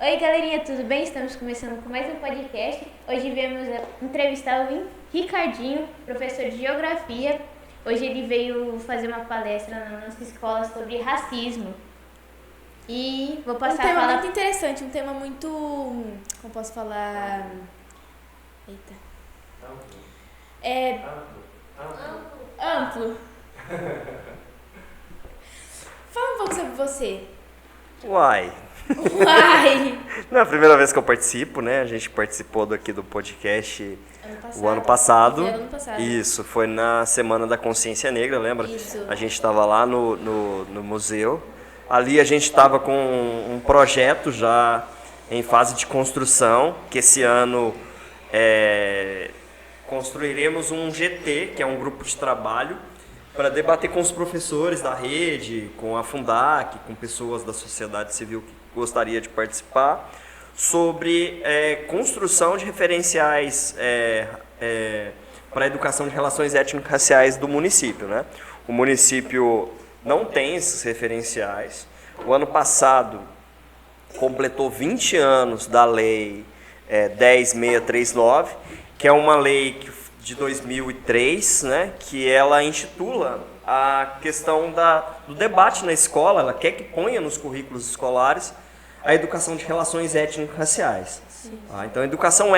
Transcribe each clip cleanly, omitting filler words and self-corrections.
Oi, galerinha, tudo bem? Estamos começando com mais um podcast. Hoje viemos entrevistar o Ricardinho, professor de Geografia. Hoje ele veio fazer uma palestra na nossa escola sobre racismo. E vou passar Um tema a falar... muito interessante, um tema muito... Como posso falar? Eita. Amplo. Fala um pouco sobre você. Uai, Uai! não é a primeira vez que eu participo, né? A gente participou aqui do podcast o ano passado. Foi ano passado. Isso, foi na Semana da Consciência Negra, lembra? Isso. A gente estava lá no museu. Ali a gente estava com um projeto já em fase de construção, que esse ano construiremos um GT, que é um grupo de trabalho, para debater com os professores da rede, com a Fundac, com pessoas da sociedade civil que gostaria de participar, sobre construção de referenciais para a educação de relações étnico-raciais do município, né? O município não tem esses referenciais. O ano passado completou 20 anos da Lei 10.639, que é uma lei de 2003, né, que ela institula a questão do debate na escola. Ela quer que ponha nos currículos escolares a educação de relações étnico-raciais. Então, educação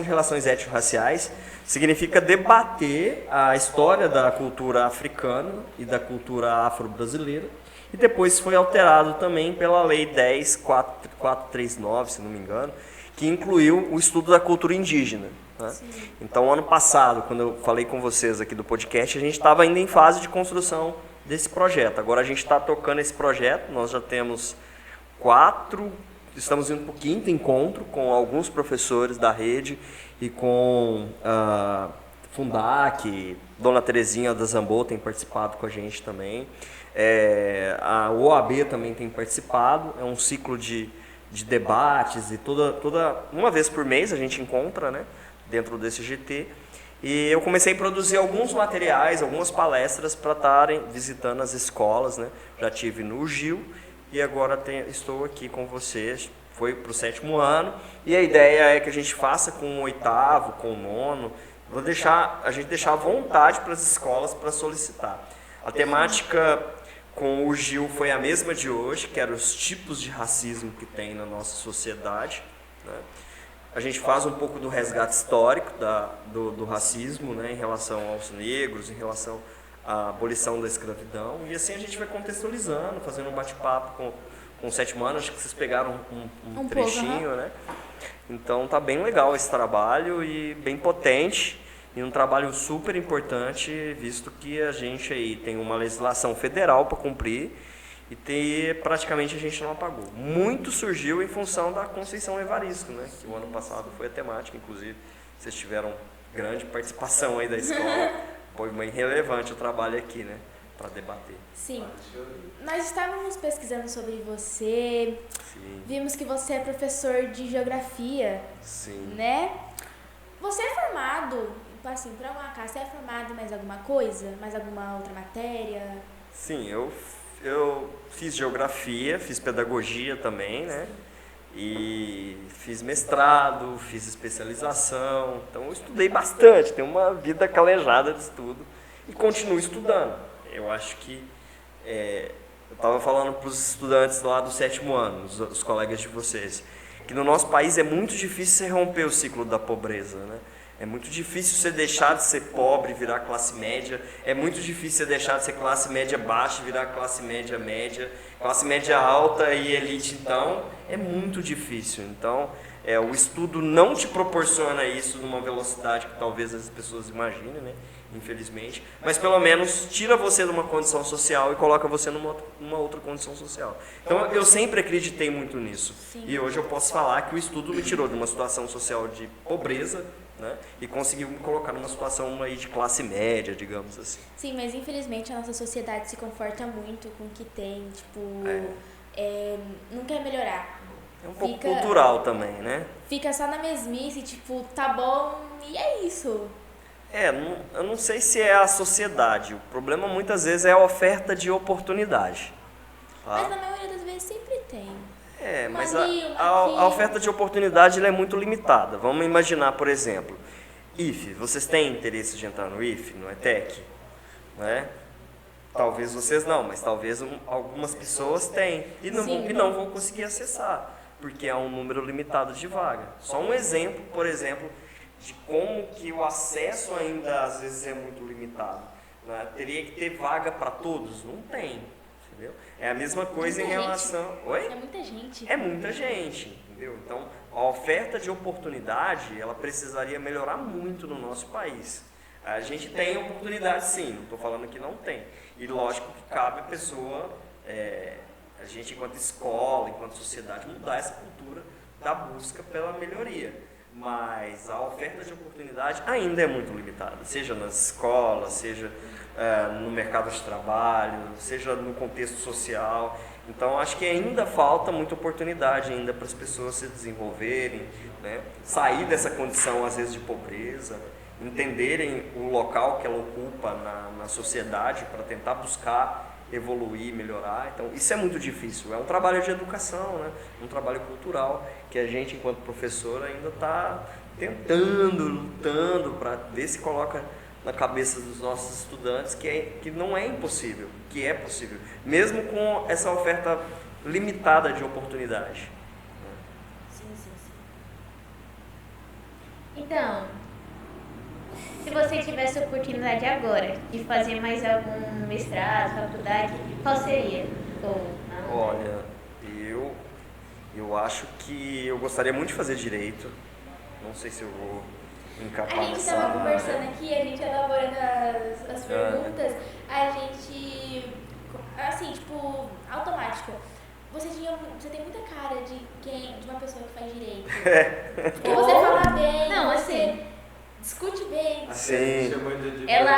de relações étnico-raciais significa debater a história da cultura africana e da cultura afro-brasileira, e depois foi alterado também pela Lei 10.439, se não me engano, que incluiu o estudo da cultura indígena. Né? Então, ano passado, quando eu falei com vocês aqui do podcast, a gente estava ainda em fase de construção desse projeto. Agora a gente está tocando esse projeto, nós já temos 4, estamos indo para o 5º encontro com alguns professores da rede e com a Fundac, Dona Terezinha da Zambô tem participado com a gente também. A OAB também tem participado, é um ciclo de debates, e uma vez por mês a gente encontra, né, dentro desse GT. E eu comecei a produzir alguns materiais, algumas palestras para estarem visitando as escolas, né? Já tive no Gil e agora estou aqui com vocês. Foi para o 7º ano e a ideia é que a gente faça com o 8º, com o 9º. A gente deixar à vontade para as escolas para solicitar. A temática com o Gil foi a mesma de hoje, que eram os tipos de racismo que tem na nossa sociedade, né? A gente faz um pouco do resgate histórico do racismo, né, em relação aos negros, em relação à abolição da escravidão, e assim a gente vai contextualizando, fazendo um bate-papo com o 7º ano. Acho que vocês pegaram um trechinho, pouco, né? Então tá bem legal esse trabalho e bem potente, e um trabalho super importante, visto que a gente aí tem uma legislação federal para cumprir e praticamente a gente não apagou. Muito surgiu em função da Conceição Evaristo, né? Que o ano passado foi a temática, inclusive vocês tiveram grande participação aí da escola, foi bem relevante o trabalho aqui, né? Para debater. Sim. Nós estávamos pesquisando sobre você. Sim. Vimos que você é professor de geografia. Sim. Né? Você é formado, assim, por algum acaso, você é formado em mais alguma coisa? Mais alguma outra matéria? Sim, eu fiz geografia, fiz pedagogia também, né? E fiz mestrado, fiz especialização. Então eu estudei bastante, tenho uma vida calejada de estudo e continuo estudando. Eu acho que eu estava falando para os estudantes lá do 7º ano, os colegas de vocês, que no nosso país é muito difícil você romper o ciclo da pobreza, né? É muito difícil você deixar de ser pobre e virar classe média. É muito difícil você deixar de ser classe média baixa e virar classe média média. Classe média alta e elite, então, é muito difícil. Então, o estudo não te proporciona isso numa velocidade que talvez as pessoas imaginem, né? Infelizmente. Mas, pelo menos, tira você de uma condição social e coloca você numa outra condição social. Então, eu sempre acreditei muito nisso. Sim. E hoje eu posso falar que o estudo me tirou de uma situação social de pobreza, né, e conseguiu me colocar numa situação aí de classe média, digamos assim. Sim, mas infelizmente a nossa sociedade se conforta muito com o que tem, tipo, não quer melhorar. É um pouco cultural também, né? Fica só na mesmice, tipo, tá bom, e é isso. Eu não sei se é a sociedade. O problema muitas vezes é a oferta de oportunidade. Tá? Mas na maioria das vezes sempre tem. Mas ali, uma a aqui. oferta de oportunidade ela é muito limitada. Vamos imaginar, por exemplo, IFE. Vocês têm interesse de entrar no IFE, no ETEC? Né? Talvez vocês não, mas talvez algumas pessoas têm e não vão conseguir acessar, porque há um número limitado de vaga. Só um exemplo, por exemplo, de como que o acesso ainda às vezes é muito limitado. Né? Teria que ter vaga para todos? Não tem. Entendeu? É a mesma coisa em relação... Oi? É muita gente. É muita gente, entendeu? Então, a oferta de oportunidade, ela precisaria melhorar muito no nosso país. A gente tem oportunidade sim, não estou falando que não tem. E lógico que cabe a pessoa, a gente enquanto escola, enquanto sociedade, mudar essa cultura da busca pela melhoria. Mas a oferta de oportunidade ainda é muito limitada, seja nas escolas, seja no mercado de trabalho, seja no contexto social. Então acho que ainda falta muita oportunidade ainda para as pessoas se desenvolverem, né? Sair dessa condição às vezes de pobreza, entenderem o local que ela ocupa na sociedade para tentar buscar evoluir, melhorar. Então isso é muito difícil, é um trabalho de educação, né? Um trabalho cultural que a gente enquanto professor ainda está tentando, lutando para ver se coloca na cabeça dos nossos estudantes que não é impossível, que é possível, mesmo com essa oferta limitada de oportunidade. Sim. Então, se você tivesse a oportunidade agora de fazer mais algum mestrado, faculdade, qual seria? Ou não? Olha, eu acho que eu gostaria muito de fazer direito. Não sei se eu vou A encapar gente nessa estava área. conversando aqui, a gente elaborando as perguntas, a gente, assim, tipo, automático. Você tem muita cara de uma pessoa que faz direito. Porque você fala bem, Não, você assim, discute bem. Sim. ela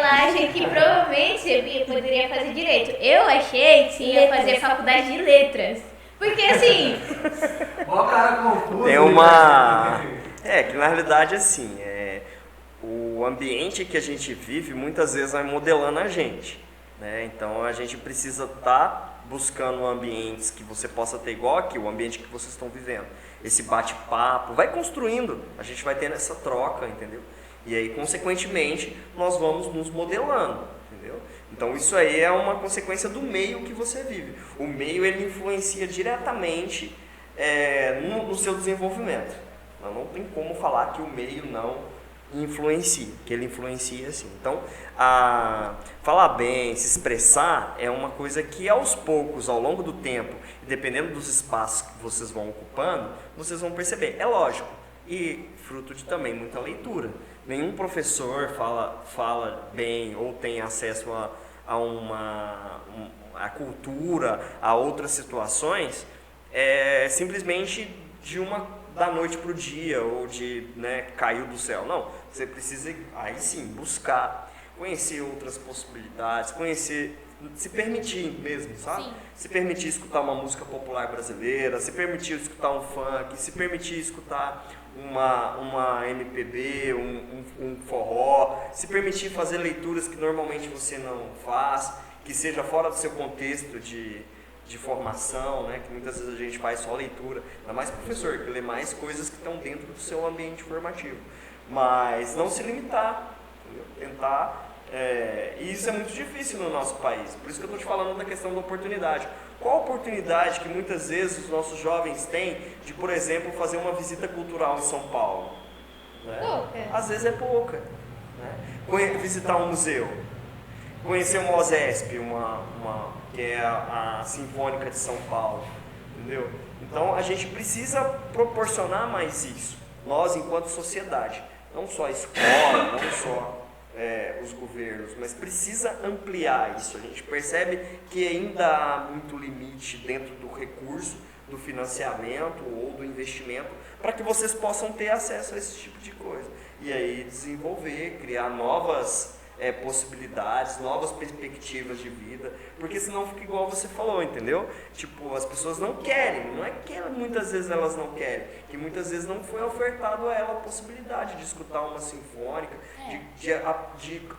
acha que provavelmente você poderia fazer direito. Eu achei que você ia fazer faculdade de letras. Porque assim, Ó o cara confuso. Tem uma... que na realidade assim, o ambiente que a gente vive muitas vezes vai modelando a gente, né? Então a gente precisa estar buscando ambientes que você possa ter igual aqui, o ambiente que vocês estão vivendo. Esse bate-papo, vai construindo, a gente vai tendo essa troca, entendeu? E aí, consequentemente, nós vamos nos modelando, entendeu? Então isso aí é uma consequência do meio que você vive. O meio, ele influencia diretamente no seu desenvolvimento. Não tem como falar que o meio não influencia, que ele influencia sim. Então, falar bem, se expressar é uma coisa que aos poucos, ao longo do tempo, dependendo dos espaços que vocês vão ocupando, vocês vão perceber. É lógico, e fruto de também muita leitura. Nenhum professor fala bem ou tem acesso a cultura, a outras situações, simplesmente da noite para o dia, ou caiu do céu. Não, você precisa, aí sim, buscar, conhecer outras possibilidades, se permitir mesmo, sabe? Sim. Se permitir escutar uma música popular brasileira, se permitir escutar um funk, se permitir escutar uma MPB, um forró, se permitir fazer leituras que normalmente você não faz, que seja fora do seu contexto de formação, né? Que muitas vezes a gente faz só leitura, ainda mais professor, que lê mais coisas que estão dentro do seu ambiente formativo, mas não se limitar, entendeu? Tentar, e isso é muito difícil no nosso país, por isso que eu estou te falando da questão da oportunidade. Qual a oportunidade que muitas vezes os nossos jovens têm de, por exemplo, fazer uma visita cultural em São Paulo? Né? Pouca. Às vezes é pouca. Né? Visitar um museu, conhecer uma OSESP, que é a Sinfônica de São Paulo, entendeu? Então a gente precisa proporcionar mais isso, nós enquanto sociedade, não só a escola, não só os governos, mas precisa ampliar isso. A gente percebe que ainda há muito limite dentro do recurso, do financiamento ou do investimento, para que vocês possam ter acesso a esse tipo de coisa, e aí desenvolver, criar novas possibilidades, novas perspectivas de vida, porque senão fica igual você falou, entendeu? Tipo, as pessoas não querem, não é que muitas vezes elas não querem, que muitas vezes não foi ofertado a ela a possibilidade de escutar uma sinfônica, de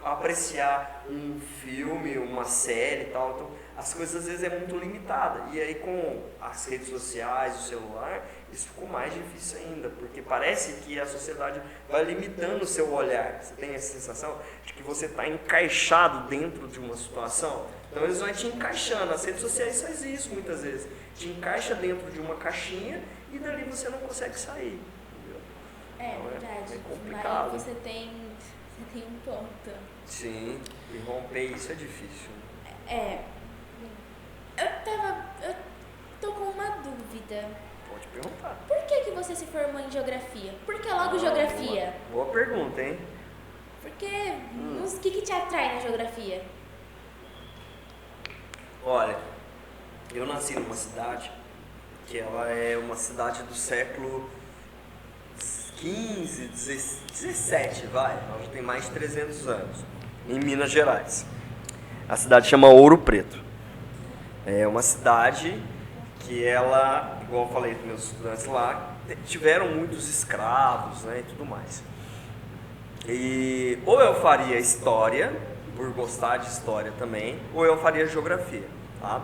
apreciar um filme, uma série e tal. Então, as coisas às vezes é muito limitada. E aí com as redes sociais, o celular, isso ficou mais difícil ainda, porque parece que a sociedade vai limitando o seu olhar. Você tem essa sensação de que você está encaixado dentro de uma situação? Então eles vão te encaixando. As redes sociais fazem isso muitas vezes. Te encaixa dentro de uma caixinha e dali você não consegue sair. Entendeu? Então, Verdade. É complicado. Mas você tem um ponto. Sim, e romper isso é difícil. Eu tô com uma dúvida. Pode perguntar. Por que você se formou em geografia? Por que logo geografia? Boa pergunta, hein? Porque o que te atrai na geografia? Olha, eu nasci numa cidade que ela é uma cidade do século XV, XVII, vai. Ela já tem mais de 300 anos, em Minas Gerais. A cidade chama Ouro Preto. É uma cidade que ela, igual eu falei para meus estudantes lá, tiveram muitos escravos, né, e tudo mais. E ou eu faria história, por gostar de história também, ou eu faria geografia. Tá?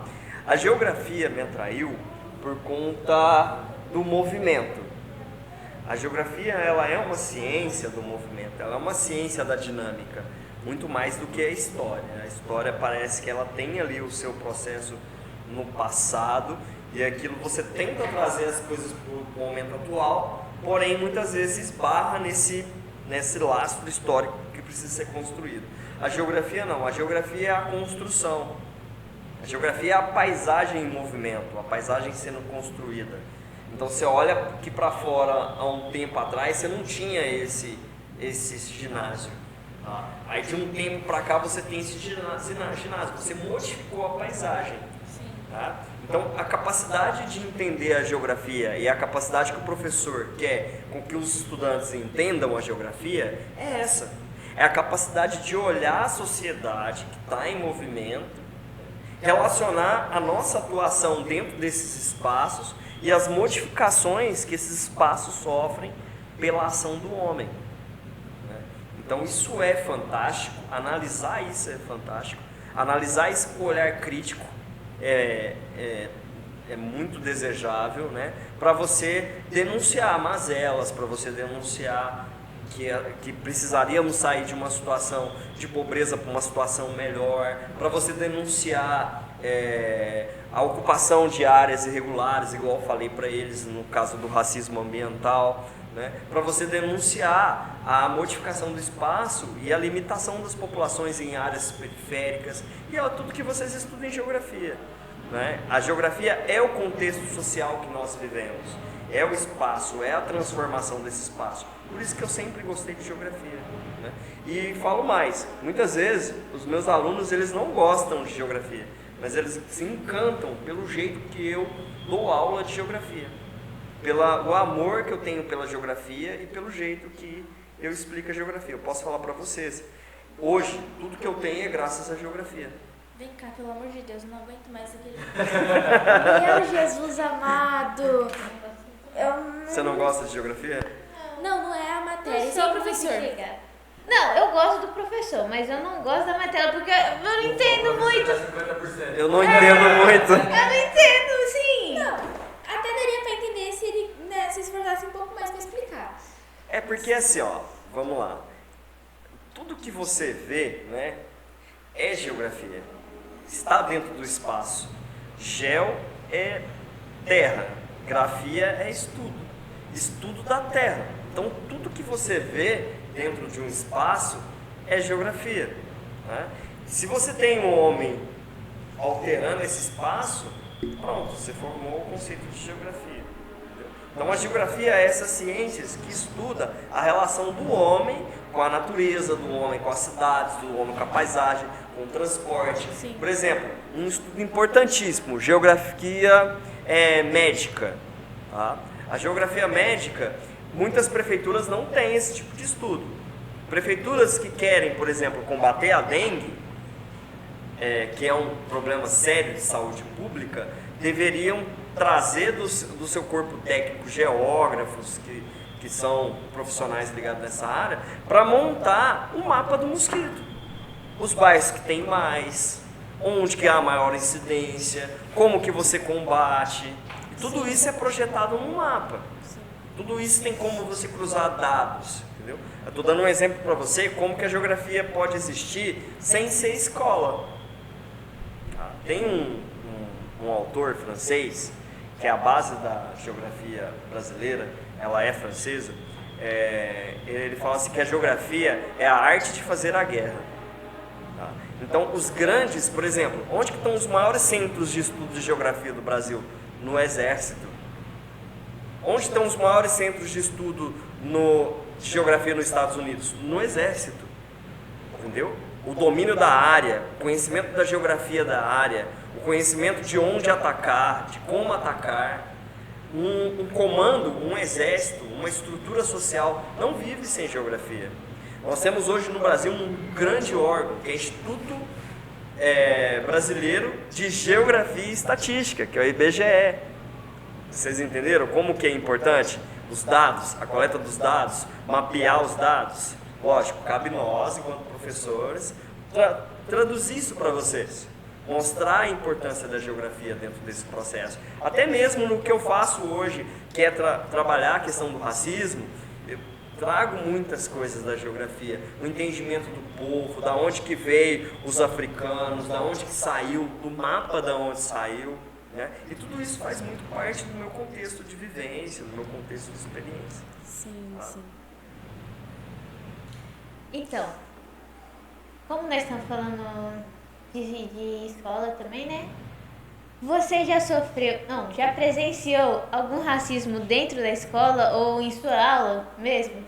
A geografia me atraiu por conta do movimento. A geografia, ela é uma ciência do movimento, ela é uma ciência da dinâmica, muito mais do que a história. A história parece que ela tem ali o seu processo no passado, e aquilo você tenta trazer as coisas para o momento atual, porém muitas vezes esbarra nesse lastro histórico que precisa ser construído. A geografia não, a geografia é a construção. A geografia é a paisagem em movimento, a paisagem sendo construída. Então você olha que para fora, há um tempo atrás, você não tinha esse ginásio. Tá? Aí de um tempo para cá você tem esse ginásio, você modificou a paisagem. Tá? Então a capacidade de entender a geografia e a capacidade que o professor quer com que os estudantes entendam a geografia é essa. É a capacidade de olhar a sociedade que está em movimento, relacionar a nossa atuação dentro desses espaços e as modificações que esses espaços sofrem pela ação do homem. Então isso é fantástico, analisar isso é fantástico, analisar isso com olhar crítico é muito desejável, né? Para você denunciar mazelas, para você denunciar que precisaríamos sair de uma situação de pobreza para uma situação melhor, para você denunciar a ocupação de áreas irregulares, igual eu falei para eles no caso do racismo ambiental, né? Para você denunciar a modificação do espaço e a limitação das populações em áreas periféricas, e é tudo que vocês estudam em geografia. Né? A geografia é o contexto social que nós vivemos, é o espaço, é a transformação desse espaço. Por isso que eu sempre gostei de geografia. Né? E falo mais, muitas vezes os meus alunos eles não gostam de geografia, mas eles se encantam pelo jeito que eu dou aula de geografia, pelo amor que eu tenho pela geografia e pelo jeito que eu explico a geografia. Eu posso falar para vocês, hoje tudo que eu tenho é graças à geografia. Vem cá, pelo amor de Deus, eu não aguento mais aquele... Meu Jesus amado! Você não gosta de geografia? Não é a matéria, esse é o professor. Não, eu gosto do professor, mas eu não gosto da matéria porque eu não entendo muito. Eu não entendo muito. Eu não entendo, sim. Não, até daria pra entender se ele se esforçasse um pouco mais pra explicar. É porque assim, ó, vamos lá. Tudo que você vê, né, é geografia. Está dentro do espaço. Geo é terra, grafia é estudo da terra. Então tudo que você vê dentro de um espaço é geografia. Né? Se você tem um homem alterando esse espaço, pronto, você formou o conceito de geografia. Então a geografia é essas ciências que estuda a relação do homem com a natureza, do homem com as cidades, do homem com a paisagem, com o transporte. Sim. Por exemplo, um estudo importantíssimo, geografia médica. Tá? A geografia médica, muitas prefeituras não têm esse tipo de estudo. Prefeituras que querem, por exemplo, combater a dengue, que é um problema sério de saúde pública, deveriam trazer do seu corpo técnico geógrafos que são profissionais ligados nessa área, para montar um mapa do mosquito. Os bairros que tem mais, onde que há a maior incidência, como que você combate. E tudo isso é projetado num mapa. Tudo isso tem como você cruzar dados, entendeu? Eu estou dando um exemplo para você como que a geografia pode existir sem ser escola. Tem um autor francês, que é a base da geografia brasileira, ela é francesa, ele fala assim que a geografia é a arte de fazer a guerra. Tá? Então, os grandes, por exemplo, onde que estão os maiores centros de estudo de geografia do Brasil? No Exército. Onde estão os maiores centros de estudo de geografia nos Estados Unidos? No Exército. Entendeu? O domínio da área, o conhecimento da geografia da área, o conhecimento de onde atacar, de como atacar. Um comando, um exército, uma estrutura social não vive sem geografia. Nós temos hoje no Brasil um grande órgão, que é o Instituto Brasileiro de Geografia e Estatística, que é o IBGE. Vocês entenderam como que é importante? Os dados, a coleta dos dados, mapear os dados. Lógico, cabe nós, enquanto professores, traduzir isso para vocês. Mostrar a importância da geografia dentro desse processo. Até mesmo no que eu faço hoje, que é trabalhar a questão do racismo, eu trago muitas coisas da geografia. O entendimento do povo, da onde que veio os africanos, da onde que saiu, do mapa da onde saiu. Né? E tudo isso faz muito parte do meu contexto de vivência, do meu contexto de experiência. Sim, tá? sim. Então, como nós estamos falando de escola também, né? Você já já presenciou algum racismo dentro da escola ou em sua aula mesmo?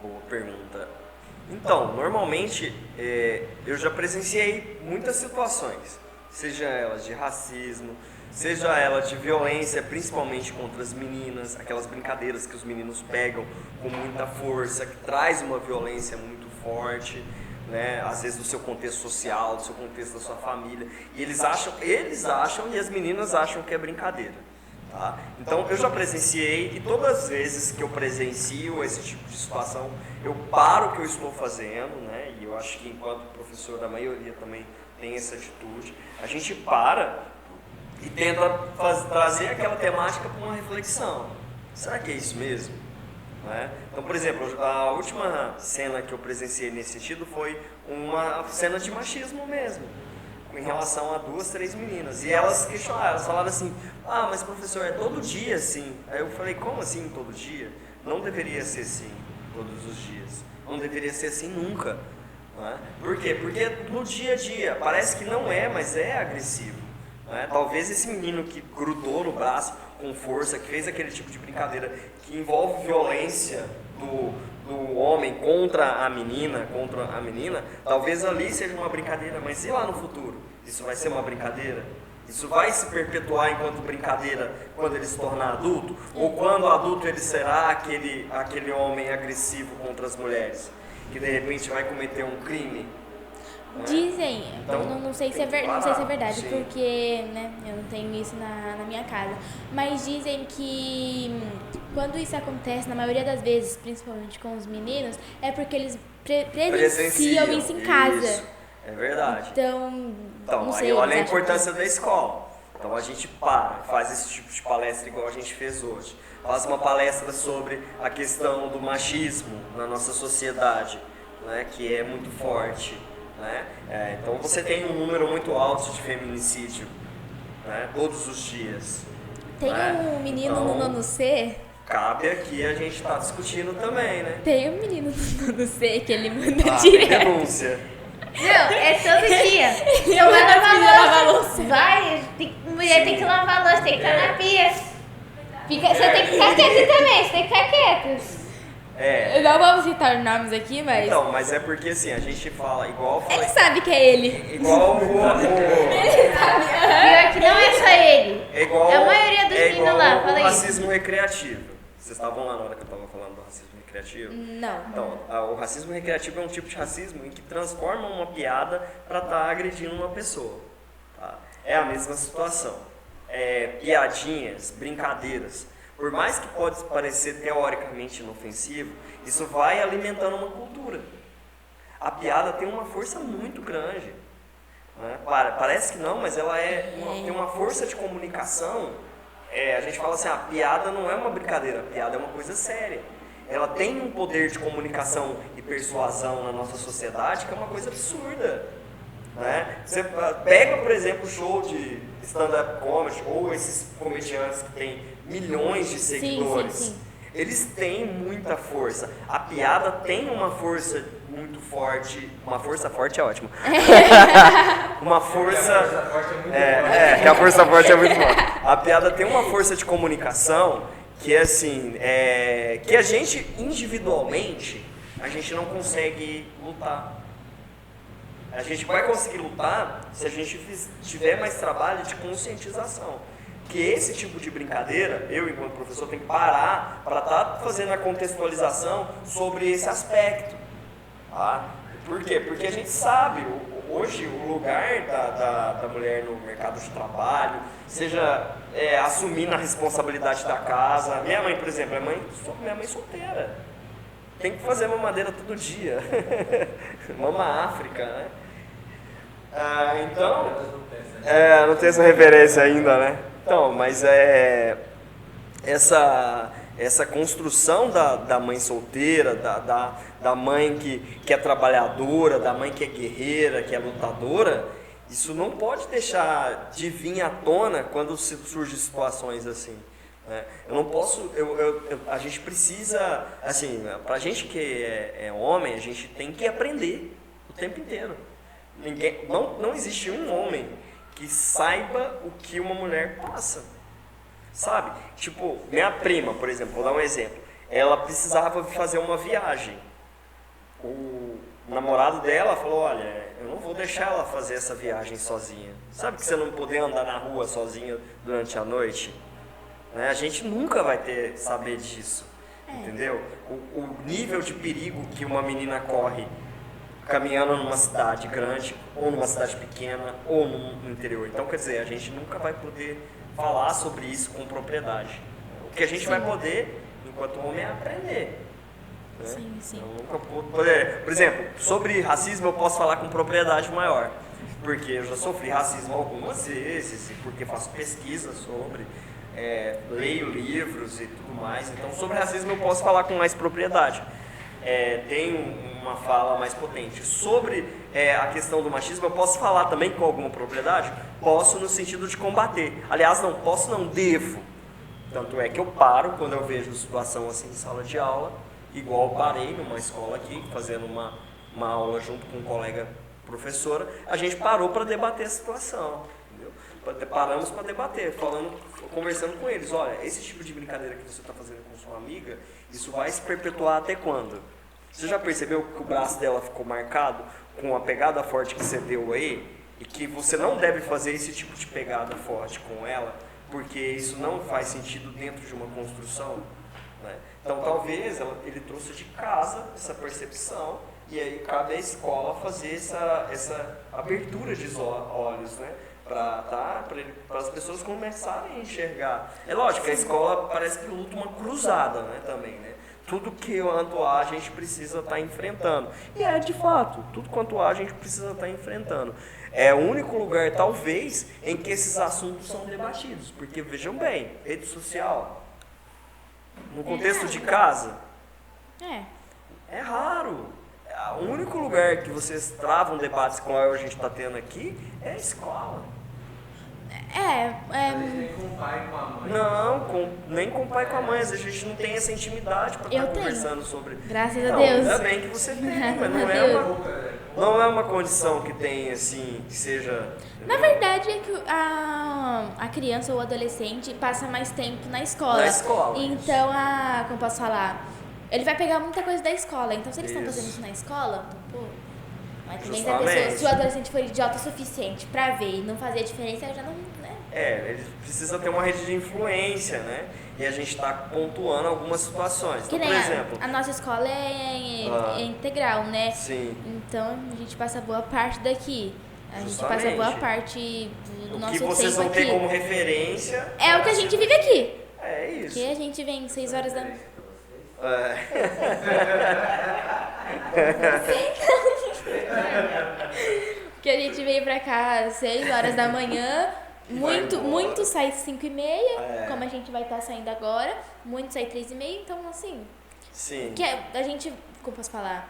Boa pergunta. Então, normalmente eu já presenciei muitas situações, seja elas de racismo, seja ela de violência, principalmente contra as meninas, aquelas brincadeiras que os meninos pegam com muita força, que traz uma violência muito forte, né? Às vezes do seu contexto social, do seu contexto da sua família, e eles acham e as meninas acham que é brincadeira. Tá? Então eu já presenciei, e todas as vezes que eu presencio esse tipo de situação, eu paro o que eu estou fazendo, né? E eu acho que enquanto professor a maioria também tem essa atitude, a gente para e tenta trazer aquela temática para uma reflexão. Será que é isso mesmo? Né? Então, por exemplo, a última cena que eu presenciei nesse sentido foi uma cena de machismo mesmo, em relação a 2, 3 meninas. E elas questionaram, elas falaram assim: ah, mas professor, é todo dia assim? Aí eu falei: como assim todo dia? Não deveria ser assim todos os dias. Não deveria ser assim nunca. Né? Por quê? Porque no dia a dia, parece que não é, mas é agressivo. Né? Talvez esse menino que grudou no braço com força, que fez aquele tipo de brincadeira que envolve violência do homem contra a menina, talvez ali seja uma brincadeira, mas e lá no futuro? Isso vai ser uma brincadeira? Isso vai se perpetuar enquanto brincadeira quando ele se tornar adulto? Ou quando adulto ele será aquele homem agressivo contra as mulheres, que de repente vai cometer um crime? Dizem, Então, não sei se é verdade, sim. porque né, eu não tenho isso na minha casa, mas dizem que quando isso acontece, na maioria das vezes, principalmente com os meninos, é porque eles presenciam isso em casa. Isso, é verdade. Então não sei, aí olha a eles acham importância da escola. Então a gente faz esse tipo de palestra igual a gente fez hoje. Faz uma palestra sobre a questão do machismo na nossa sociedade, né, que é muito forte. Né? Então você tem um número muito alto de feminicídio, né, todos os dias. Tem né? um menino Então, no nono C. Cabe aqui a gente estar discutindo também, né? Tem um menino no nono C que ele manda Tem direto. denúncia. Não, é todo dia. Ele Eu vou manda as meninas lavar lavar louça. louça. Vai, mulher tem que lavar louça, tem que estar na pia. Você tem que ficar quieto também, você tem que ficar quieto. Não vamos citar nomes aqui, mas Então, mas é porque assim, a gente fala igual... ele sabe que é ele. Igual Pior que não é só ele. É igual, É a maioria dos é meninos igual lá, o fala isso. racismo recreativo. Vocês estavam lá na hora que eu estava falando do racismo recreativo? Não. Então, o racismo recreativo é um tipo de racismo em que transforma uma piada para estar agredindo uma pessoa. Tá? É a mesma situação. Piadinhas, brincadeiras. Por mais que pode parecer teoricamente inofensivo, isso vai alimentando uma cultura. A piada tem uma força muito grande. Né? Parece que não, mas ela tem uma força de comunicação. A gente fala assim, a piada não é uma brincadeira, a piada é uma coisa séria. Ela tem um poder de comunicação e persuasão na nossa sociedade que é uma coisa absurda. Né? Você pega, por exemplo, o show de stand-up comedy ou esses comediantes que têm milhões de seguidores. Sim. Eles têm muita força. A piada tem uma força muito forte. Uma força forte é ótimo. Uma força. Que a força forte é muito forte. A piada tem uma força de comunicação que assim, que a gente individualmente a gente não consegue lutar. A gente vai conseguir lutar se a gente tiver mais trabalho de conscientização. Que esse tipo de brincadeira, eu enquanto professor tenho que parar para estar fazendo a contextualização sobre esse aspecto. Tá? Por quê? Porque a gente sabe, hoje o lugar da mulher no mercado de trabalho, seja assumindo a responsabilidade da casa. Minha mãe, por exemplo, minha mãe solteira. Tem que fazer mamadeira todo dia. Mama África, né? Então, não tem essa referência ainda, né? Então, mas essa construção da mãe solteira, da mãe que é trabalhadora, da mãe que é guerreira, que é lutadora, isso não pode deixar de vir à tona quando surgem situações assim. Eu não posso, a gente precisa, assim, pra gente que é homem, a gente tem que aprender o tempo inteiro. Não existe um homem que saiba o que uma mulher passa, sabe? Tipo, minha prima, por exemplo, vou dar um exemplo. Ela precisava fazer uma viagem. O namorado dela falou, olha, eu não vou deixar ela fazer essa viagem sozinha. Sabe que você não poder andar na rua sozinha durante a noite? Né? A gente nunca vai saber disso, entendeu? O nível de perigo que uma menina corre caminhando numa cidade grande, ou numa cidade pequena, ou no interior. Então, quer dizer, a gente nunca vai poder falar sobre isso com propriedade. O que a gente vai poder, enquanto homem, é aprender. Né? Sim. Eu nunca poder. Por exemplo, sobre racismo eu posso falar com propriedade maior, porque eu já sofri racismo algumas vezes, porque faço pesquisa sobre, leio livros e tudo mais. Então, sobre racismo eu posso falar com mais propriedade. Tem uma fala mais potente. Sobre a questão do machismo, eu posso falar também com alguma propriedade? Posso, no sentido de combater. Aliás, não posso, não devo. Tanto é que eu paro quando eu vejo situação assim em sala de aula, igual eu parei numa escola aqui, fazendo uma aula junto com um colega professora, a gente parou para debater a situação. Entendeu? Paramos para debater, conversando com eles. Olha, esse tipo de brincadeira que você está fazendo com sua amiga, isso vai se perpetuar até quando? Você já percebeu que o braço dela ficou marcado com a pegada forte que você deu aí? E que você não deve fazer esse tipo de pegada forte com ela, porque isso não faz sentido dentro de uma construção? Né? Então talvez ele trouxe de casa essa percepção, e aí cabe à escola fazer essa abertura de olhos, né? Para as pessoas começarem a enxergar. É lógico, a escola parece que luta uma cruzada, né, também, né? Tudo que quanto há a gente precisa estar enfrentando. E de fato, tudo quanto há a gente precisa estar enfrentando. É o único lugar, talvez, em que esses assuntos são debatidos. Porque, vejam bem, rede social, no contexto de casa, é raro. O único lugar que vocês travam debates como a gente está tendo aqui é a escola. Nem com o pai e com a mãe. Não, nem com o pai e com a mãe. Às vezes a gente não tem essa intimidade para estar conversando sobre. Graças a Deus. Ainda bem que você tem, mas não é uma condição que tem, assim, que seja. Na verdade é que a criança ou o adolescente passa mais tempo na escola. Na escola. Então, como posso falar? Ele vai pegar muita coisa da escola. Então, se eles estão fazendo isso na escola, então, pô. Mas também se a pessoa, se o adolescente for idiota o suficiente pra ver e não fazer a diferença, já não. Né? Ele precisa ter uma rede de influência, né? E a gente está pontuando algumas situações. Então, que nem por exemplo, a nossa escola é integral, né? Sim. Então a gente passa boa parte daqui. A gente passa boa parte do nosso tempo aqui. O que vocês vão ter como referência é o que a gente vive aqui. É isso. Que a gente vem 6 horas da manhã. que a gente veio pra cá às 6 horas da manhã. Muito sai 5h30, como a gente vai estar saindo agora. Muito sai 3h30, então assim. Sim. Que a gente, como posso falar?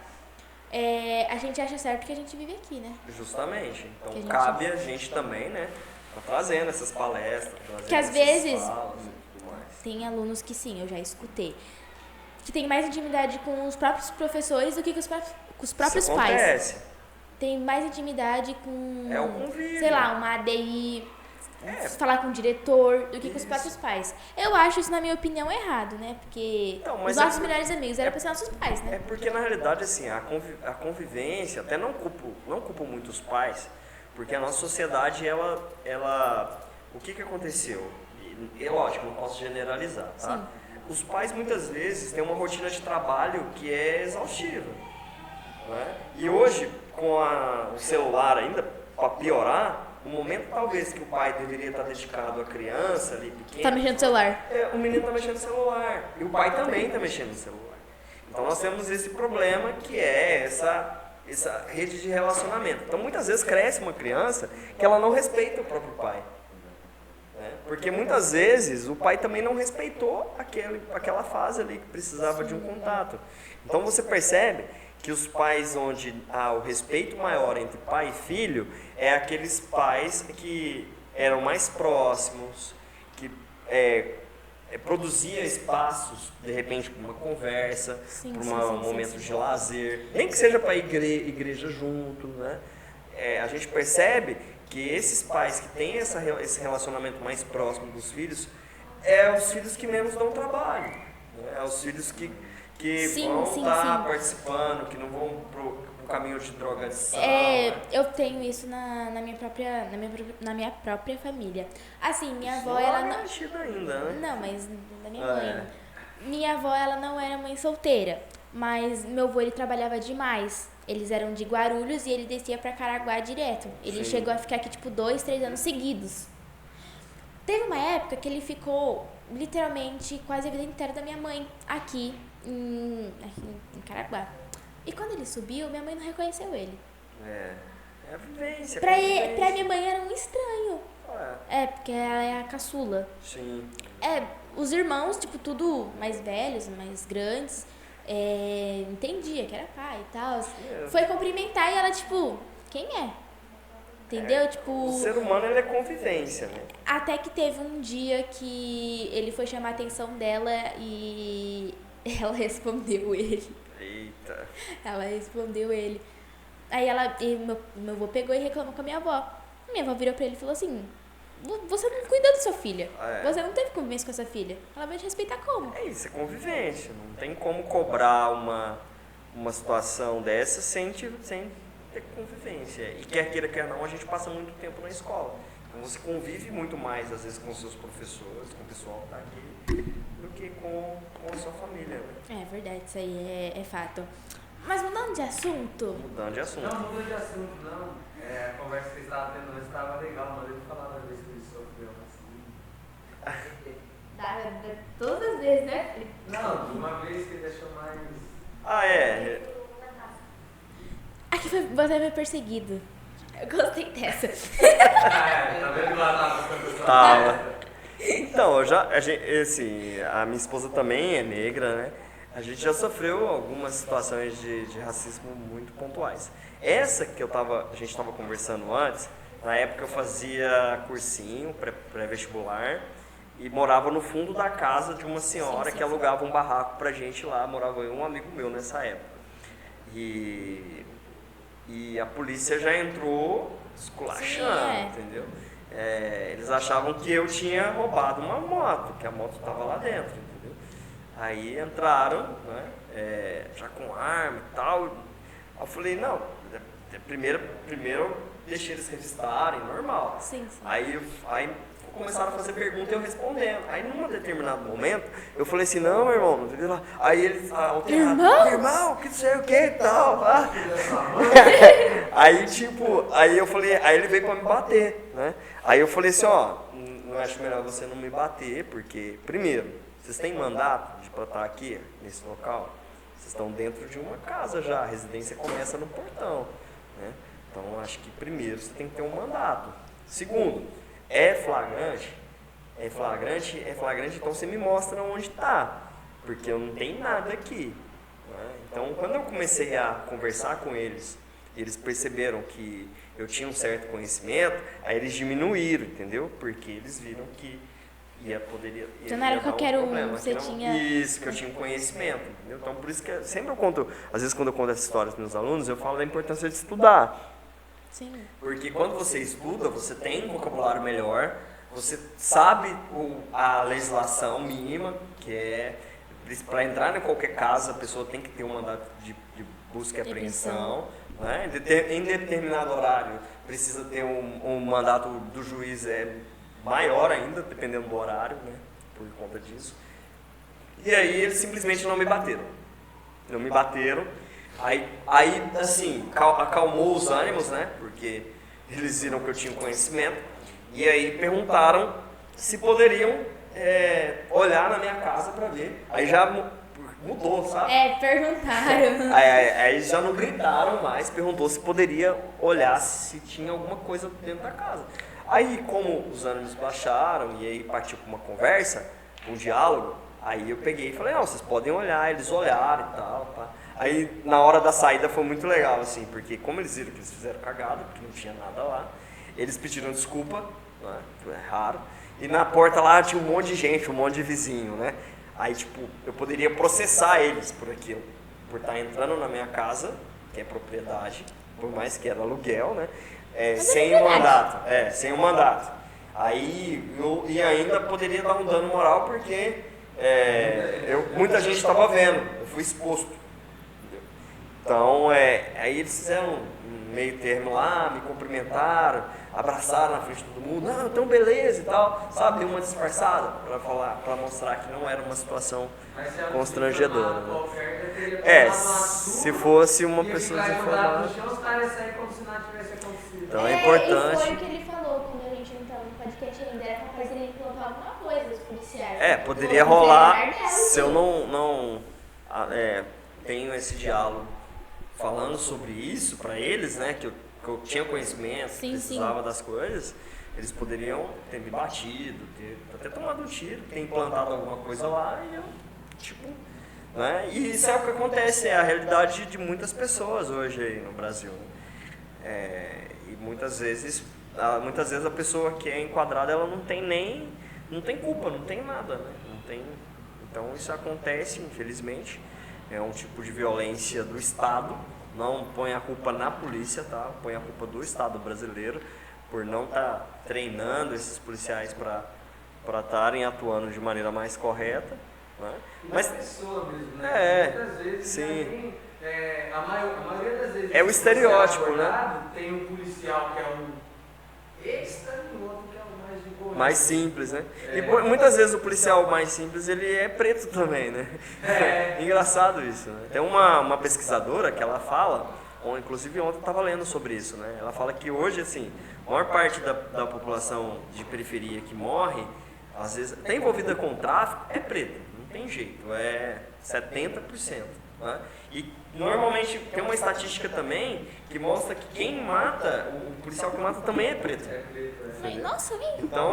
A gente acha certo que a gente vive aqui, né? Justamente. Então Que a gente- cabe a gente também, né? Tá trazendo essas palestras, trazendo Que às essas vezes- falas e tudo mais. Tem alunos que sim, eu já escutei, que tem mais intimidade com os próprios professores do que com os próprios Isso pais. acontece. Tem mais intimidade com, É o convívio. sei lá, uma ADI, É. falar com o diretor, do que com os Isso. próprios pais. Eu acho isso, na minha opinião, errado, né? Porque Então, os mas nossos é- melhores amigos eram pra ser nossos pais, É né? porque na realidade assim, a convivência, até não culpo muito os pais, porque a nossa sociedade, ela o que aconteceu? E lógico, não posso generalizar, tá? Sim. Os pais muitas vezes têm uma rotina de trabalho que é exaustiva, né? E hoje, com o celular ainda, para piorar, no momento talvez que o pai deveria estar dedicado à criança ali pequena, Tá mexendo no celular. o menino está mexendo no celular e o pai também está mexendo no celular. Então nós temos esse problema que é essa rede de relacionamento. Então muitas vezes cresce uma criança que ela não respeita o próprio pai. Né? Porque muitas vezes o pai também não respeitou aquela fase ali que precisava de um contato. Então você percebe que os pais onde há o respeito maior entre pai e filho é aqueles pais que eram mais próximos, que produzia espaços, de repente, para uma conversa, Sim, para sim, um sim, momento sim. de lazer, nem que seja para a igreja junto, né? A gente percebe que esses pais que têm esse relacionamento mais próximo dos filhos, os filhos que menos dão trabalho, né? Os filhos que Sim, vão sim, estar sim. participando, que não vão pro caminho de drogadição. Eu tenho isso na minha própria família. Assim, minha avó, ela não... Garantida ainda, né? Não, mas da minha Ah, mãe. Minha avó, ela não era mãe solteira, mas meu avô, ele trabalhava demais. Eles eram de Guarulhos e ele descia pra Caraguá direto. Ele Sim. chegou a ficar aqui, 2, 3 anos seguidos. Teve uma época que ele ficou, literalmente, quase a vida inteira da minha mãe, aqui em Caraguá. E quando ele subiu, minha mãe não reconheceu ele. É a vivência. Pra convivência. minha mãe era um estranho. Porque ela é a caçula. Sim. Os irmãos, tudo mais velhos, mais grandes, entendia que era pai e tal. Foi cumprimentar e ela, quem é? Entendeu? O ser humano, ele é convivência, né? Até que teve um dia que ele foi chamar a atenção dela e ela respondeu ele. Eita. Ela respondeu ele. Aí meu avô pegou e reclamou com a minha avó. Minha avó virou pra ele e falou assim: você não cuidou da sua filha. Você não teve convivência com essa filha. Ela vai te respeitar como? É isso, é convivência. Não tem como cobrar uma situação dessa sem ter convivência. E quer queira, quer não, a gente passa muito tempo na escola. Então você convive muito mais, às vezes, com os seus professores, com o pessoal que está aqui, do que com a sua família. Né? É verdade, isso aí é fato. Mas mudando de assunto. Mudando de assunto. Não muda de assunto, não. A conversa que vocês estavam tendo antes estava legal, mas ele falava da vez que ele sofreu assim. Todas as vezes, né? Não, de uma vez que ele achou mais. Aqui você foi perseguido. Eu gostei dessa. Tá vendo que lá tava Tava. Então, a minha esposa também é negra, né? A gente já sofreu algumas situações de racismo muito pontuais. Essa que a gente estava conversando antes, na época eu fazia cursinho, pré-vestibular, e morava no fundo da casa de uma senhora que alugava um barraco pra gente lá, morava eu e um amigo meu nessa época. E a polícia já entrou esculachando, entendeu? Eles achavam que eu tinha roubado uma moto, que a moto estava lá dentro, entendeu? Aí entraram, né, já com arma e tal. Aí eu falei, não, primeiro eu deixei eles revistarem, normal. Sim. Aí começaram a fazer pergunta e eu respondendo. Aí num determinado momento, eu falei assim, não, meu irmão, não sei lá. Aí eles, irmão, que sei o que e tal. Aí eu falei, aí ele veio pra me bater, né? Aí eu falei assim, não acho melhor você não me bater, porque, primeiro, vocês têm mandato de estar aqui, nesse local? Vocês estão dentro de uma casa já, a residência começa no portão, né? Então, acho que primeiro você tem que ter um mandato. Segundo, é flagrante, então você me mostra onde está, porque eu não tenho nada aqui. Né? Então, quando eu comecei a conversar com eles, eles perceberam que eu tinha um certo conhecimento, aí eles diminuíram, entendeu? Porque eles viram que poderia Então não era qualquer um, você não, tinha... Isso, que eu tinha um conhecimento, entendeu? Então, por isso que sempre eu conto, às vezes quando eu conto essa história para os meus alunos, eu falo da importância de estudar. Sim. Porque quando você estuda, você tem um vocabulário melhor, você sabe a legislação mínima, que é, para entrar em qualquer casa, a pessoa tem que ter um mandato de busca e apreensão. Né? Em determinado horário, precisa ter um mandato do juiz maior ainda, dependendo do horário, né? Por conta disso. E aí eles simplesmente não me bateram. Não me bateram. Aí assim, acalmou os ânimos, né? Porque eles viram que eu tinha conhecimento. E aí perguntaram se poderiam olhar na minha casa para ver. Aí já mudou, sabe? Perguntaram. Aí já não gritaram mais, perguntou se poderia olhar se tinha alguma coisa dentro da casa. Aí, como os ânimos baixaram e aí partiu para uma conversa, um diálogo, aí eu peguei e falei, não, vocês podem olhar, eles olharam e tal, pá. Aí, na hora da saída foi muito legal, assim, porque como eles viram que eles fizeram cagada, porque não tinha nada lá, eles pediram desculpa, né, é raro, e na porta lá tinha um monte de gente, um monte de vizinho, né. Aí, tipo, eu poderia processar eles por aquilo, por estar entrando na minha casa, que é propriedade, por mais que era aluguel, né, sem o mandato, sem o mandato. Aí, e ainda poderia dar um dano moral, porque muita gente estava vendo, eu fui exposto. Entendeu? Então, aí eles fizeram um meio termo lá, me cumprimentaram, abraçaram na frente de todo mundo, não, então beleza e tal, sabe, deu uma disfarçada para mostrar que não era uma situação constrangedora. Né? Se fosse uma pessoa desinformada. Então é importante. E foi o que ele falou quando a gente não estava no podcast ainda, era capaz de ele plantar alguma coisa, os policiais. Poderia rolar, se eu não tenho esse diálogo falando sobre isso para eles, né, que eu tinha conhecimento, precisava das coisas, eles poderiam ter me batido, ter até tomado um tiro, ter implantado alguma coisa lá e eu, tipo, né? E isso é o que acontece, é a realidade de muitas pessoas hoje aí no Brasil. E muitas vezes a pessoa que é enquadrada, ela não tem culpa, não tem nada, né? Então isso acontece, infelizmente, é um tipo de violência do Estado. Não põe a culpa na polícia, tá? Põe a culpa do Estado brasileiro por não estar treinando esses policiais para estarem atuando de maneira mais correta. Né? Mas pessoa mesmo, né? Muitas vezes sim. A maioria das vezes é o estereótipo, né? Tem um policial que é um extra e outro que é o mais de boa. Mais simples, né? E muitas vezes o policial mais simples, ele é preto também, né? Engraçado isso, né? Tem uma pesquisadora que ela fala, inclusive ontem eu estava lendo sobre isso, né? Ela fala que hoje, assim, a maior parte da população de periferia que morre, às vezes, está envolvida com o tráfico, é preta, não tem jeito, é 70%. Né? E normalmente tem uma estatística também que mostra que quem mata, o policial que mata também é preto. Nossa, vem. Então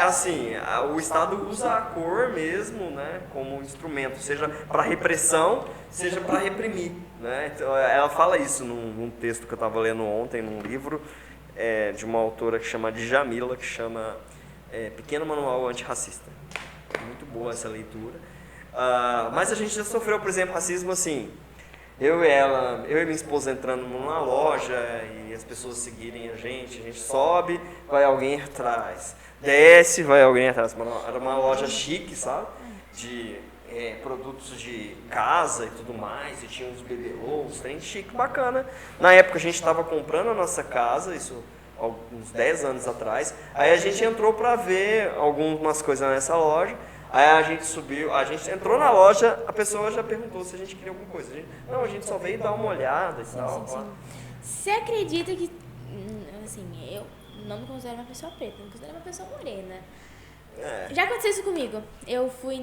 assim, o Estado usa a cor mesmo, né, como instrumento, seja para repressão, seja para reprimir. Né? Então, ela fala isso num texto que eu estava lendo ontem, num livro de uma autora que chama Djamila, que chama Pequeno Manual Antirracista. Muito boa essa leitura. Mas a gente já sofreu, por exemplo, racismo assim, eu e minha esposa entrando numa loja e as pessoas seguirem a gente sobe, vai alguém atrás, desce, vai alguém atrás. Era uma loja chique, sabe? De produtos de casa e tudo mais, e tinha uns bebelôs, trem chique, bacana. Na época a gente estava comprando a nossa casa, isso uns 10 anos atrás, aí a gente entrou para ver algumas coisas nessa loja. Aí a gente subiu, a gente entrou na loja, a pessoa já perguntou se a gente queria alguma coisa. A gente só veio dar uma olhada e tal. Sim. Você acredita que, assim, eu não me considero uma pessoa preta, me considero uma pessoa morena. Já aconteceu isso comigo. Eu fui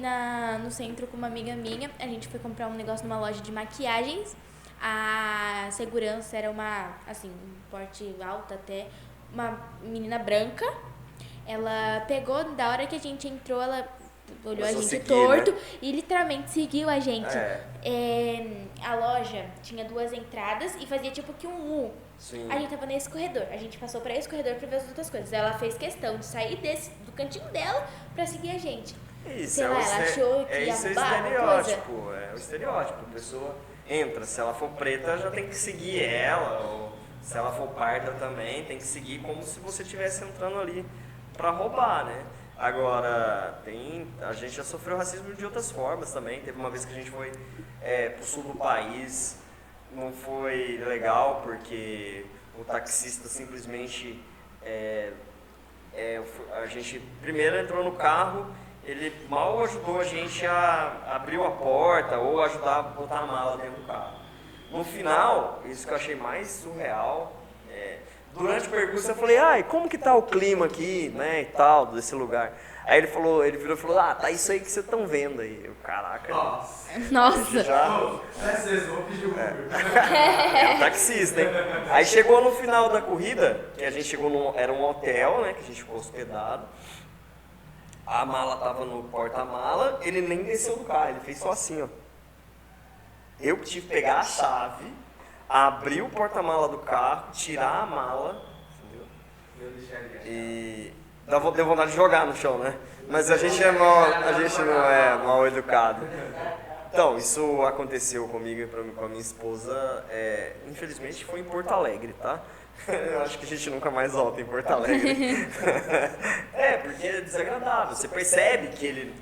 no centro com uma amiga minha, a gente foi comprar um negócio numa loja de maquiagens. A segurança era uma, assim, um porte alto até, uma menina branca. Ela pegou, da hora que a gente entrou, ela olhou a Começou a gente seguir, torto, né? e literalmente seguiu a gente. É. A loja tinha 2 entradas e fazia tipo que um U. Sim. A gente tava nesse corredor. A gente passou pra esse corredor pra ver as outras coisas. Ela fez questão de sair do cantinho dela pra seguir a gente. Isso, Sei lá, ela achou que ia isso é roubar alguma coisa. estereótipo, é o estereótipo. A pessoa entra, se ela for preta já tem que seguir ela, ou se ela for parda também, tem que seguir como se você estivesse entrando ali para roubar, né? Agora, a gente já sofreu racismo de outras formas também. Teve uma vez que a gente foi pro sul do país, não foi legal porque o taxista simplesmente a gente primeiro entrou no carro, ele mal ajudou a gente a abrir a porta ou ajudar a botar a mala dentro do carro. No final, isso que eu achei mais surreal, durante o percurso eu falei, ai, como que tá o clima aqui, né, e tal, desse lugar. Aí ele virou e falou, tá isso aí que vocês estão vendo aí. Eu, caraca. Nossa. Vou pedir um Uber. É um taxista, hein? Aí chegou no final da corrida, que a gente chegou era um hotel, né, que a gente ficou hospedado. A mala tava no porta-mala, ele nem desceu do carro, ele fez só assim, ó. Eu tive que pegar a chave, abrir o porta-mala do carro, tirar a mala, entendeu? E deu vontade de jogar no chão, né? Mas a gente não é mal educado. Então, isso aconteceu comigo e com a minha esposa, infelizmente foi em Porto Alegre, tá? Eu acho que a gente nunca mais volta em Porto Alegre. Porque é desagradável. Você percebe que ele,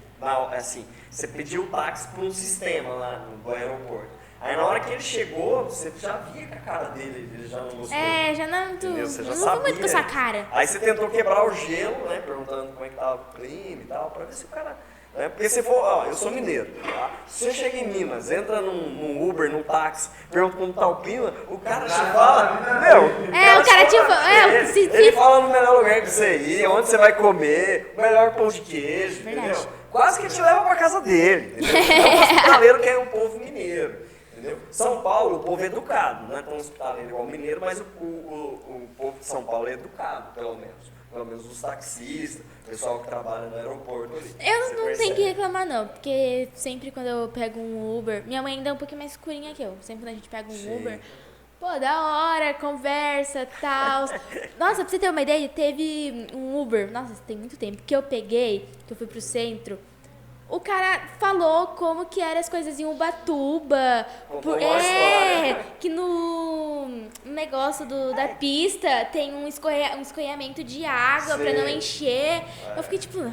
assim, você pediu o táxi por um sistema lá no aeroporto. Aí na hora que ele chegou, você já via que a cara dele, ele já não gostou. Já não, Você já não sabia. foi muito com essa cara. Aí você tentou quebrar o gelo, né, perguntando como é que tava o clima e tal, pra ver se o cara... Né, porque se for, eu sou mineiro, tá? Se você chega em Minas, entra num Uber, num táxi, pergunta como tá o clima, o cara te fala, ele fala no melhor lugar que você ir, onde você vai comer, o melhor pão de queijo, Verdade. entendeu? Quase que te leva pra casa dele, entendeu? É um hospitaleiro que é um povo mineiro, entendeu? São Paulo, o povo é educado, não é tão hospitaleiro igual o mineiro, mas o povo de São Paulo é educado, pelo menos os taxistas, o pessoal que trabalha no aeroporto ali. Eu não tenho que reclamar não, porque sempre quando eu pego um Uber, minha mãe ainda é um pouquinho mais escurinha que eu, sempre quando a gente pega um Uber, pô, da hora, conversa, tal. Nossa, pra você ter uma ideia, teve um Uber, nossa, tem muito tempo, que eu peguei, que eu fui pro centro, o cara falou como que eram as coisas em Ubatuba. Que no negócio da pista tem um escoamento de água pra não encher. Eu fiquei tipo,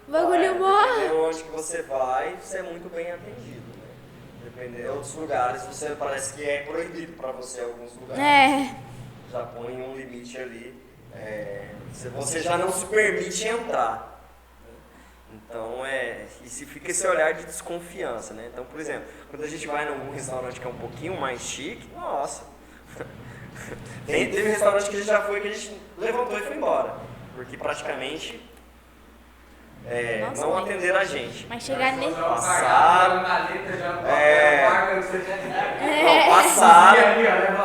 bagulho mó. Dependendo onde que você vai, você é muito bem atendido, né? Dependendo de outros lugares, você parece que é proibido pra você em alguns lugares. Já põe um limite ali. Você já não se permite entrar. Então, e se fica esse olhar de desconfiança, né? Então, por exemplo, quando a gente vai em algum restaurante que é um pouquinho mais chique, nossa, teve restaurante que a gente já foi que a gente levantou e foi embora, porque praticamente não atenderam a gente. Mas chegar nesse... Passaram,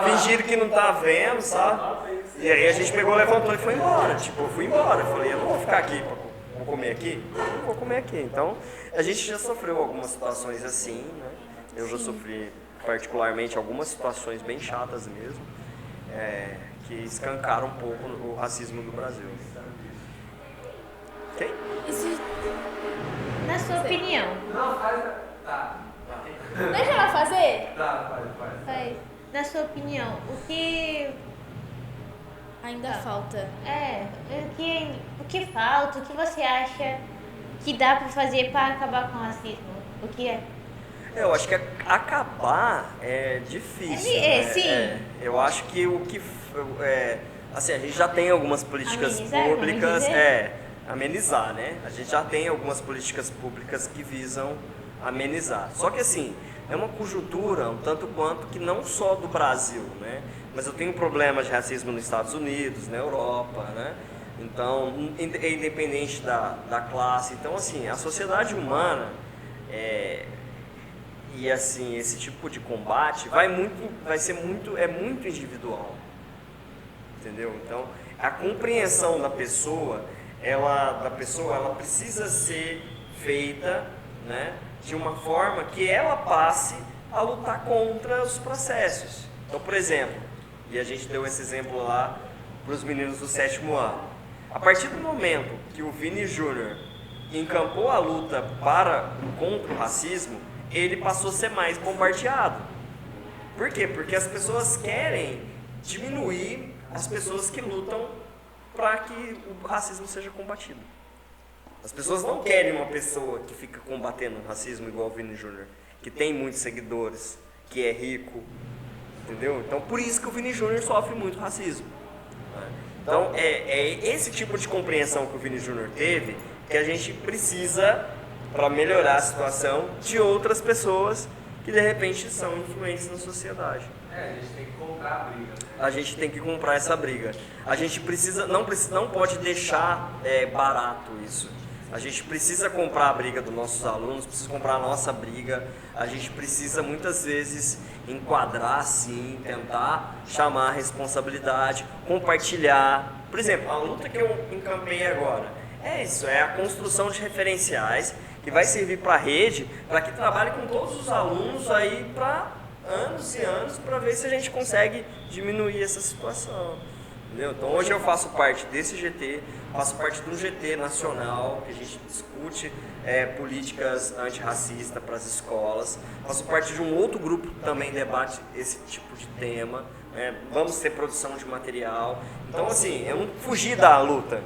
fingiram que não tá vendo, sabe? E aí a gente pegou, levantou e foi embora. Tipo, eu fui embora, eu falei, eu não vou ficar aqui vou comer aqui? Não vou comer aqui. Então, a gente já sofreu algumas situações assim, né? Eu já sofri particularmente algumas situações bem chatas mesmo, que escancaram um pouco o racismo no Brasil. Ok? Na sua opinião. Não, faz. Tá. Deixa ela fazer? Tá, faz. Na sua opinião, o que Ainda falta. o que falta, o que você acha que dá pra fazer pra acabar com o racismo? O que é? Eu acho que acabar é difícil. Sim. Eu acho que assim, a gente já tem algumas políticas públicas, amenizar, né? A gente já tem algumas políticas públicas que visam amenizar. Só que assim, é uma conjuntura um tanto quanto que não só do Brasil, né? Mas eu tenho problemas de racismo nos Estados Unidos, na Europa, né? Então, é independente da classe. Então, assim, a sociedade humana E assim, esse tipo de combate é muito individual. Entendeu? Então, a compreensão da pessoa, ela precisa ser feita, né, de uma forma que ela passe a lutar contra os processos. Então, por exemplo, e a gente deu esse exemplo lá para os meninos do 7º ano. A partir do momento que o Vini Júnior encampou a luta contra o racismo, ele passou a ser mais bombardeado. Por quê? Porque as pessoas querem diminuir as pessoas que lutam para que o racismo seja combatido. As pessoas não querem uma pessoa que fica combatendo o racismo igual o Vini Júnior, que tem muitos seguidores, que é rico, entendeu? Então, por isso que o Vini Júnior sofre muito racismo. Então, é esse tipo de compreensão que o Vini Júnior teve que a gente precisa para melhorar a situação de outras pessoas que, de repente, são influentes na sociedade. A gente tem que comprar a briga, né? A gente tem que comprar essa briga. A gente não pode deixar barato isso. A gente precisa comprar a briga dos nossos alunos, precisa comprar a nossa briga. A gente precisa muitas vezes enquadrar, sim, tentar chamar a responsabilidade, compartilhar. Por exemplo, a luta que eu encampei agora é a construção de referenciais que vai servir para a rede, para que trabalhe com todos os alunos aí para anos e anos, para ver se a gente consegue diminuir essa situação. Entendeu? Então hoje eu faço parte desse GT, faço parte de um GT nacional, que a gente discute políticas antirracistas para as escolas, faço parte de um outro grupo que também debate esse tipo de tema, vamos ter produção de material. Então assim, eu não fugi da luta,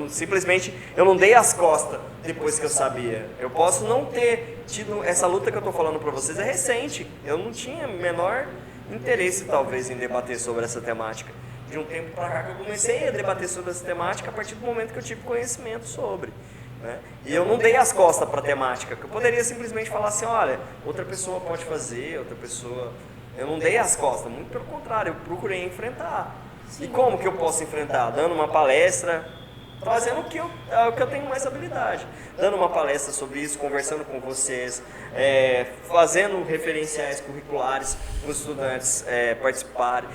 simplesmente não dei as costas depois que eu sabia. Eu posso não ter tido essa luta que eu estou falando para vocês, é recente, eu não tinha o menor interesse talvez em debater sobre essa temática. De um tempo para cá que eu comecei a debater sobre essa temática a partir do momento que eu tive conhecimento sobre. Né? E eu não dei as costas para a temática, que eu poderia simplesmente falar assim, olha, outra pessoa pode fazer, outra pessoa... Eu não dei as costas, muito pelo contrário, eu procurei enfrentar. Sim. E como que eu posso enfrentar? Dando uma palestra, fazendo o que eu tenho mais habilidade. Dando uma palestra sobre isso, conversando com vocês, fazendo referenciais curriculares para os estudantes participarem,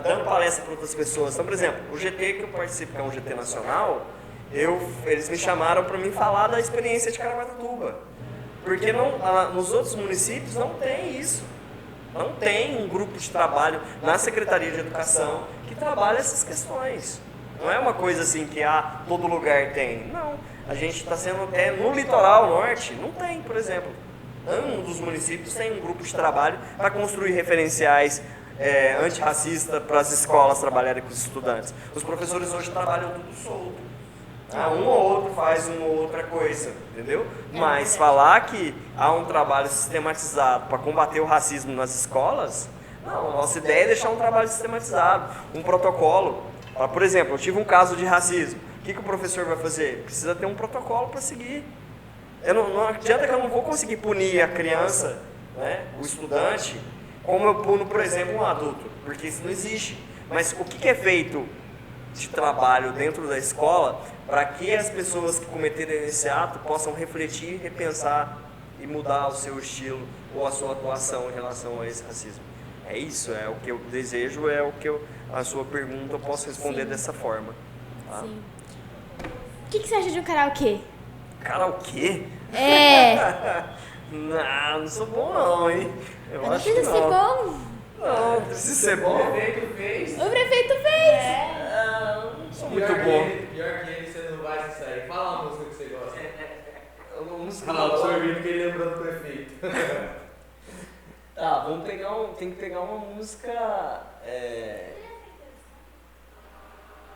dando palestra para outras pessoas. Então, por exemplo, o GT que eu participo, que é um GT nacional, eles me chamaram para mim falar da experiência de Caraguatatuba. Porque nos outros municípios não tem isso. Não tem um grupo de trabalho na Secretaria de Educação que trabalha essas questões. Não é uma coisa assim que todo lugar tem. Não. A gente está sendo no litoral norte, não tem, por exemplo. Um dos municípios tem um grupo de trabalho para construir referenciais antirracista para as escolas trabalharem com os estudantes. Os professores hoje trabalham tudo solto. Um ou outro faz uma ou outra coisa, entendeu? Mas falar que há um trabalho sistematizado para combater o racismo nas escolas, não, a nossa ideia é deixar um trabalho sistematizado, um protocolo. Por exemplo, eu tive um caso de racismo, o que o professor vai fazer? Precisa ter um protocolo para seguir. Não adianta que eu não vou conseguir punir a criança, né, o estudante, como eu puno, por exemplo, um adulto, porque isso não existe. Mas o que é feito de trabalho dentro da escola para que as pessoas que cometerem esse ato possam refletir, repensar e mudar o seu estilo ou a sua atuação em relação a esse racismo? É isso, é o que eu desejo, a sua pergunta eu posso responder dessa forma. Tá? Sim. O que você acha de um karaokê? Karaokê? Não sou bom não, hein? Eu acho que não. Precisa ser bom? Não, precisa ser bom. O prefeito fez. O prefeito fez. Não sou muito bom. Pior que ele, você não vai se sair. Fala uma música que você gosta. Fala, absorvendo que ele lembrou do prefeito. Tá, tem que pegar uma música.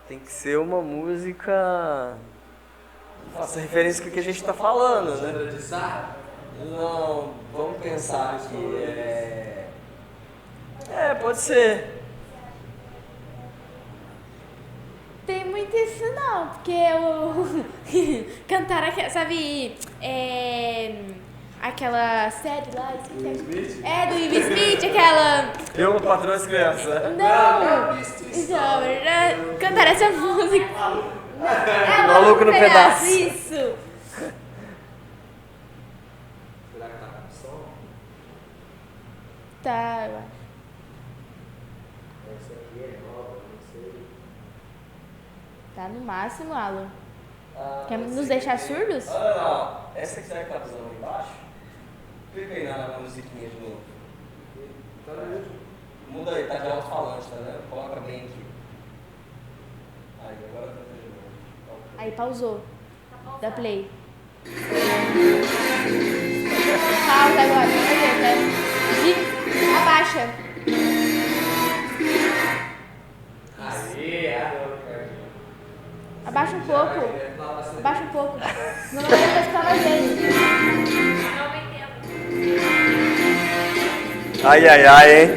Tem que ser uma música. Faça referência com o que a gente está falando, né? De Sá? Não, vamos pensar aqui. Pode ser. Tem muito isso não, porque eu cantar sabe, aquela série lá, Do Smith? do Will Smith, aquela... Eu, patrão das crianças. Não! Então, cantar essa música. Maluco no pedaço. Isso! Será que tá com som? Tá. Essa aqui é nova, não sei. Tá no máximo, Alan. Quer Essa nos deixar aqui- surdos? Olha lá, essa que será que tá pisando ali embaixo? Clica aí na musiquinha de novo. Tá no último. Muda aí, tá de alto-falante, tá vendo? Coloca bem aqui. Aí, agora tá de novo. Aí pausou. Dá play. Pausa agora, pelo amor de Deus, né? Abaixa. Aí, Abaixa um pouco. Abaixa um pouco. Não vai ter que escutar mais ele. Ai, ai, ai, hein?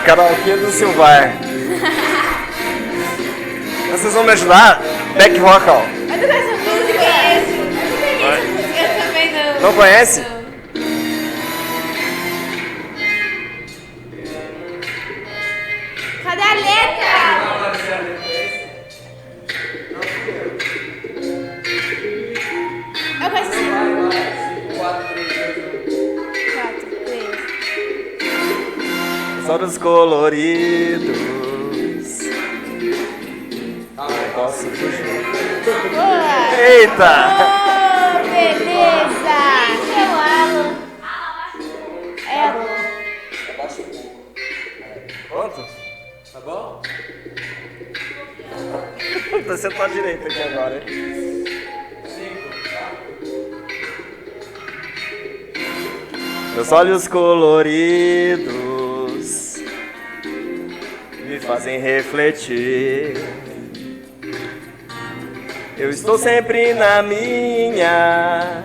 Karaokê do Silvar. Vocês vão me ajudar? Back vocal. Eu não conheço essa música. Eu também não. Não conhece? Não. Cadê a letra? Eu conheço sim. 4, 3, 4, 3. Só dos coloridos. Posso fugir. Boa! Eita! Oh, beleza! Seu Alan. É. Pronto? Tá bom? Tá sentado direito aqui agora, hein? 5. Meus olhos coloridos me fazem refletir. Eu estou sempre na minha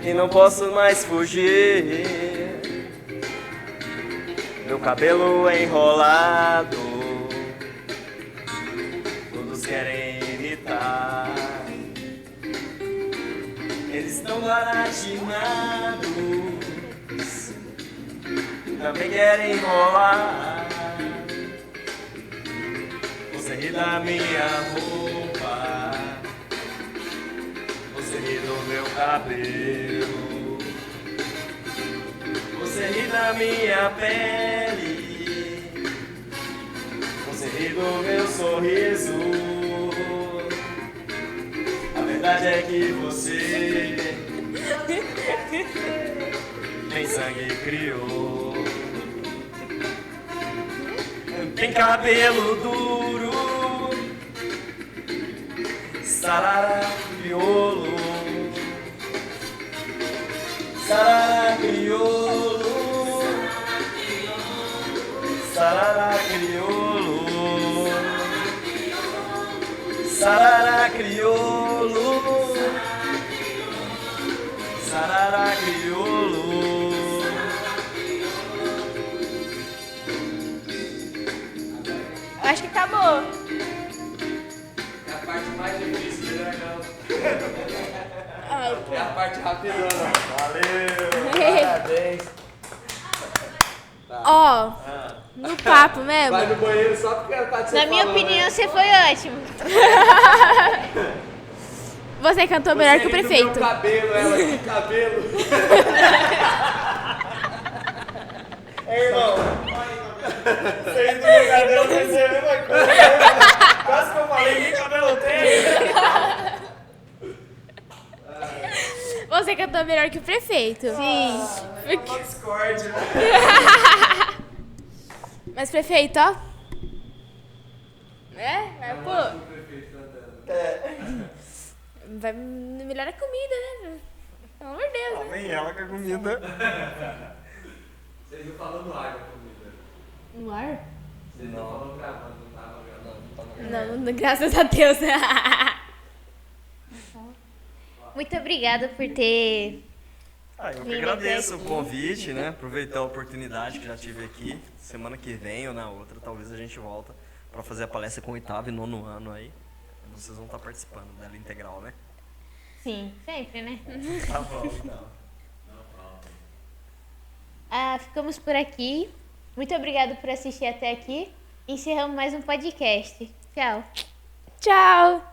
e não posso mais fugir. Meu cabelo enrolado, todos querem imitar. Eles estão baratinados, também querem enrolar. Você ri da minha roupa, você ri do meu cabelo, você ri da minha pele, você ri do meu sorriso. A verdade é que você tem sangue criou, tem cabelo duro, sarara crioulo, sarara crioulo, sarara crioulo, sarara crioulo, sarara crioulo. Eu acho que acabou. É a parte mais difícil, né, não? Ai, É a parte rapidona. Valeu! Parabéns. Ó, no papo mesmo. Vai no banheiro só porque ela tá de Na minha opinião, você foi ótimo. Você cantou melhor que o prefeito. Meu cabelo, ela, que cabelo. Ei, irmão! Vocês do meu cabelo vai ser a mesma coisa. Quase que eu falei, que cabelo tem? Você cantou melhor que o prefeito. Sim. Uma discórdia. Mas prefeito, ó. Vai, pô. Vai melhorar a comida, né? Pelo amor de Deus, né? Vem ela com a comida. Vocês não falando no ar da comida. No ar? Vocês não falando gravando, não tava gravando. Não, graças a Deus. Muito obrigada por ter... Eu que Vim agradeço até o aqui. convite, né? Aproveitar a oportunidade que já tive aqui. Semana que vem ou na outra, talvez a gente volta para fazer a palestra com o 8º e 9º ano aí. Vocês vão estar participando dela integral, né? Sim, sempre, né? Tá bom, então. Ficamos por aqui. Muito obrigada por assistir até aqui. Encerramos mais um podcast. Tchau. Tchau.